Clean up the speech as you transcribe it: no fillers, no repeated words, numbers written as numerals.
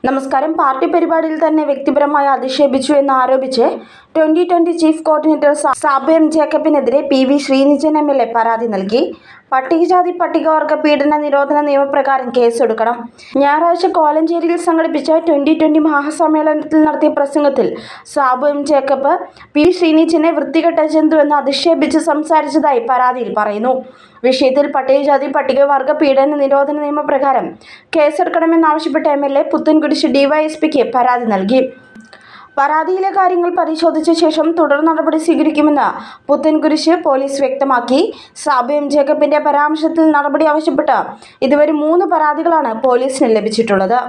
നമസ്കാരം. പാർട്ടി പരിപാടിയിൽ തന്നെ വ്യക്തിപരമായി അധിക്ഷേപിച്ചു എന്നാരോപിച്ച് 2020 ചീഫ് കോർഡിനേറ്റർ സാബു എം ജേക്കബിനെതിരെ PV ശ്രീനിജൻ MLA പരാതി നൽകി. പട്ടികജാതി പട്ടികവർഗ പീഡന നിരോധന നിയമപ്രകാരം കേസെടുക്കണം. ഞായറാഴ്ച കോലഞ്ചേരിയിൽ സംഘടിപ്പിച്ച 2020 മഹാസമ്മേളനത്തിൽ നടത്തിയ പ്രസംഗത്തിൽ സാബു എം ജേക്കബ് PV ശ്രീനിജനെ വൃത്തികെട്ട ജന്തു എന്ന് അധിക്ഷേപിച്ച് സംസാരിച്ചതായി പരാതിയിൽ പറയുന്നു. വിഷയത്തിൽ പട്ടികജാതി പട്ടികവർഗ പീഡന നിരോധന നിയമപ്രകാരം കേസെടുക്കണമെന്നാവശ്യപ്പെട്ട MLA പുത്തൻകുരിശ് DYSPക്ക് പരാതി നൽകി. പരാതിയിലെ കാര്യങ്ങൾ പരിശോധിച്ച ശേഷം തുടർ നടപടി സ്വീകരിക്കുമെന്ന് പുത്തൻകുരിശ് പോലീസ് വ്യക്തമാക്കി. സാബു എം ജേക്കബിന്റെ പരാമർശത്തിൽ നടപടി ആവശ്യപ്പെട്ട് ഇതുവരെ 3 പരാതികളാണ് പോലീസിന് ലഭിച്ചിട്ടുള്ളത്.